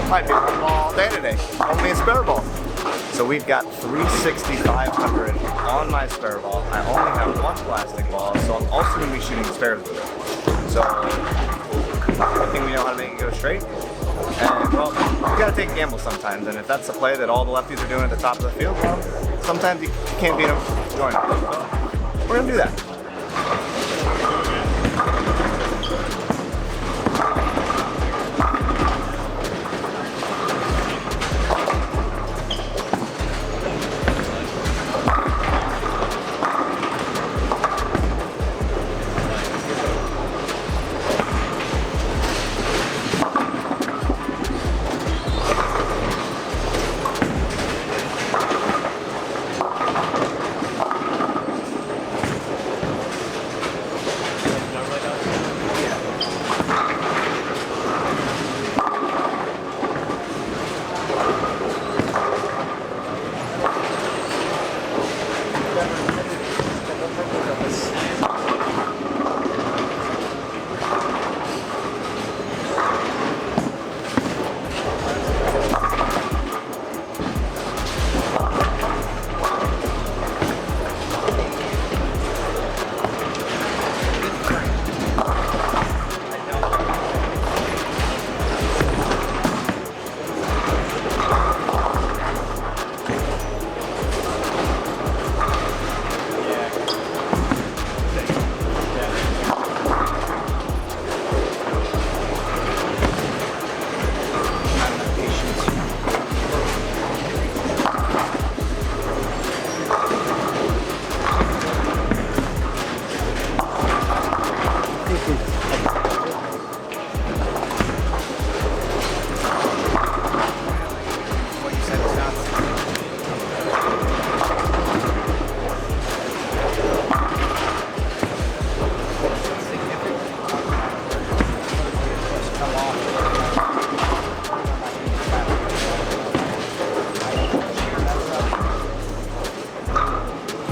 Might be one ball all day today. Only a spare ball. So we've got 3,600 on my spare ball. I only have one plastic ball, so I'm also going to be shooting spares with it. So I think we know how to make it go straight. And well, you got to take a gamble sometimes. And if that's the play that all the lefties are doing at the top of the field, well, sometimes you can't beat them. Join them. So we're going to do that.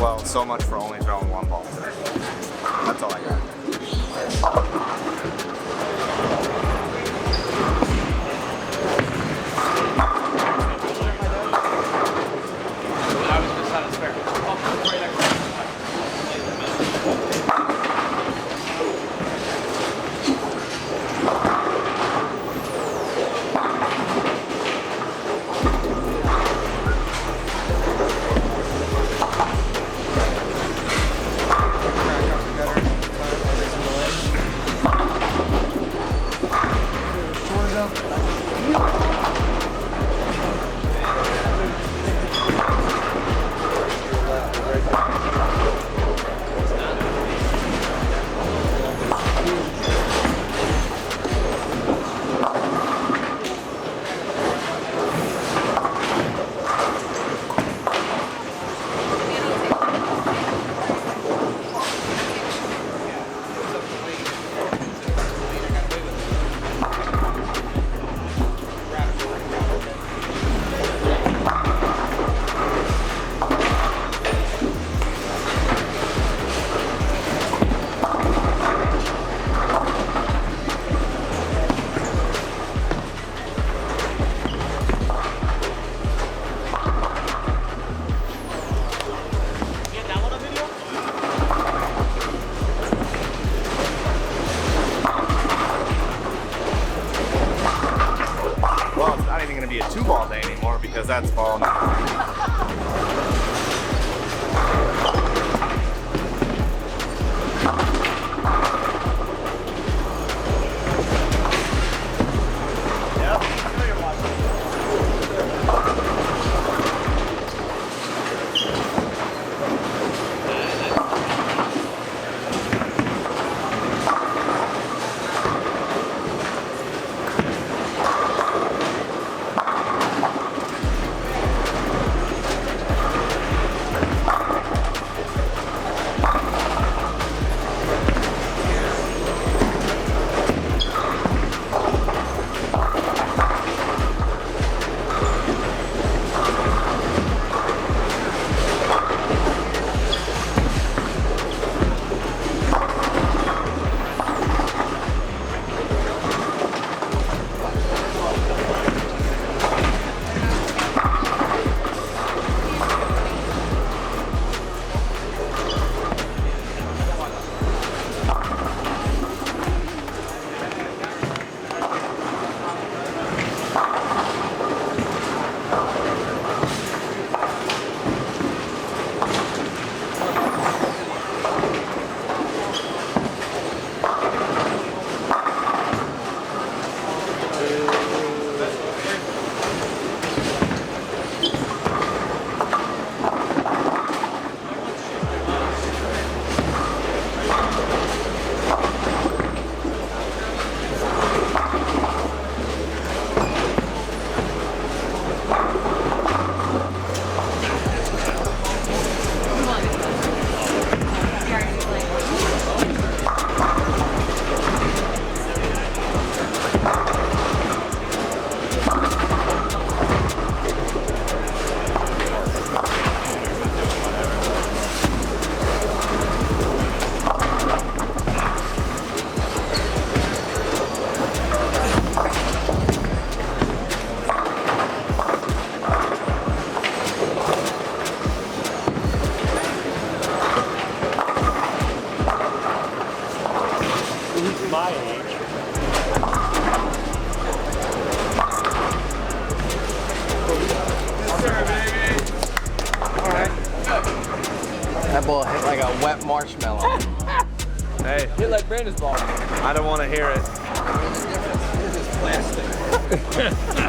Well, so much for only throwing one ball today. That's all I got. Going to be a 2-ball day anymore because that's ball now. like a wet marshmallow. Hey. Hit like Brandon's ball. I don't want to hear it. This is plastic.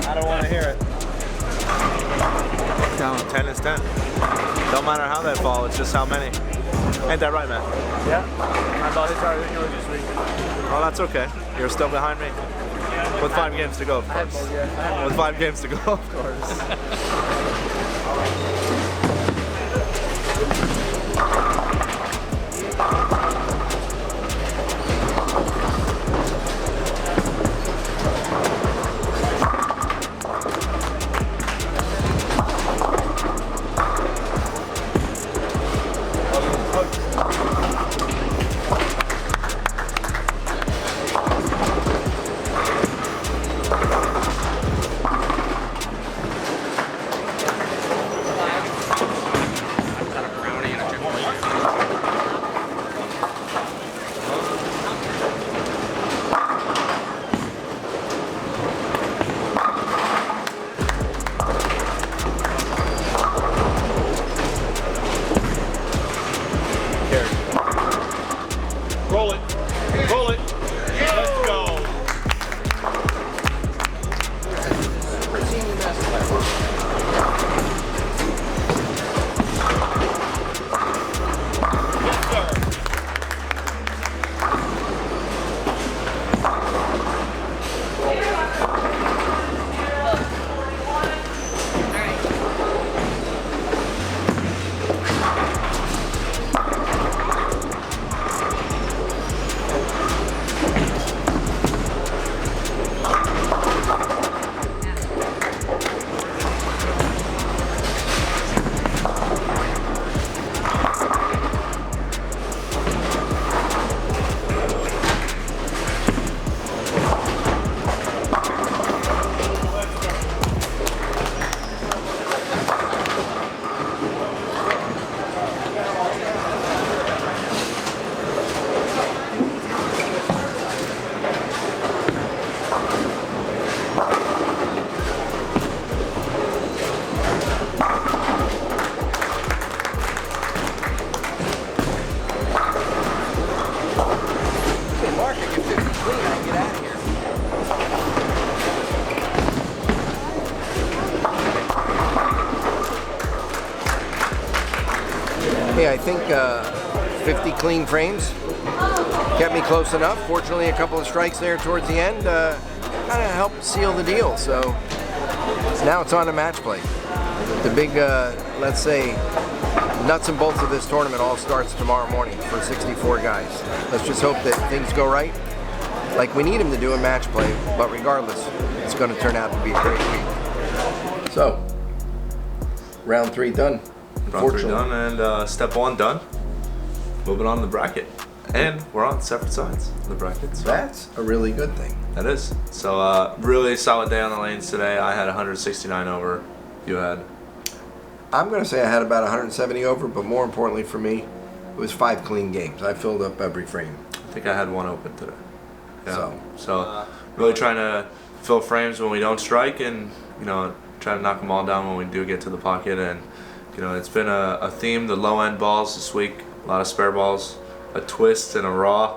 I don't want to hear it. 10 is 10. Don't matter how they fall, it's just how many. Ain't that right, man? Yeah. My ball hits harder than yours this week. Well, that's okay. You're still behind me. With 5 games to go, of course. With 5 games to go, of course. Roll it. Roll it. Let's go. Yes, sir. Hey, I think 50 clean frames kept me close enough. Fortunately, a couple of strikes there towards the end kind of helped seal the deal. So now it's on to match play. The big, let's say, nuts and bolts of this tournament all starts tomorrow morning for 64 guys. Let's just hope that things go right, like we need them to do in match play. But regardless, it's going to turn out to be a great week. So, round 3 done. Round 3 done and step 1 done. Moving on to the bracket. And we're on separate sides of the bracket. So that's a really good thing. That is. So really solid day on the lanes today. I had 169 over. You had? I'm going to say I had about 170 over, but more importantly for me, it was 5 clean games. I filled up every frame. I think I had 1 open today. Yeah. So really trying to fill frames when we don't strike and, you know, try to knock them all down when we do get to the pocket. And, you know, it's been a theme, the low end balls this week, a lot of spare balls, a twist and a raw.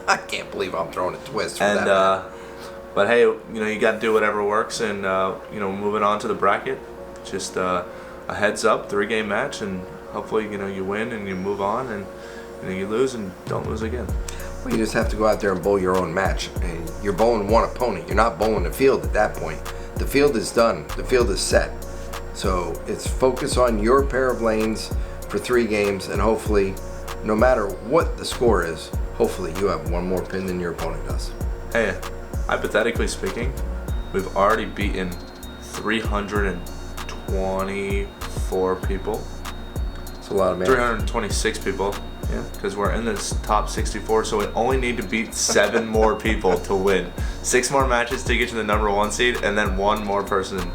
I can't believe I'm throwing a twist for and, that. But hey, you know, you got to do whatever works. And, you know, moving on to the bracket, just a heads up 3-game match. And hopefully, you know, you win and you move on and, you know, you lose and don't lose again. Well, you just have to go out there and bowl your own match. And you're bowling one opponent. You're not bowling the field at that point. The field is done. The field is set. So it's focus on your pair of lanes for 3 games, and hopefully, no matter what the score is, hopefully you have 1 more pin than your opponent does. Hey, hypothetically speaking, we've already beaten 324 people. It's a lot of math. 326 people. Yeah, because we're in this top 64, so we only need to beat 7 more people to win. 6 more matches to get to the number 1 seed, and then 1 more person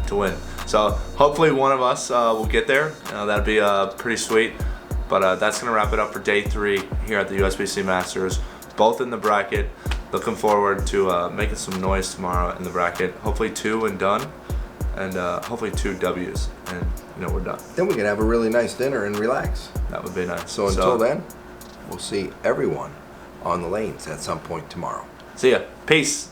to win. So hopefully one of us will get there. That'd be pretty sweet. But that's gonna wrap it up for day 3 here at the USBC Masters. Both in the bracket. Looking forward to making some noise tomorrow in the bracket. Hopefully 2 and done. and hopefully 2 W's, and we're done. Then we can have a really nice dinner and relax. That would be nice. So until then, we'll see everyone on the lanes at some point tomorrow. See ya. Peace.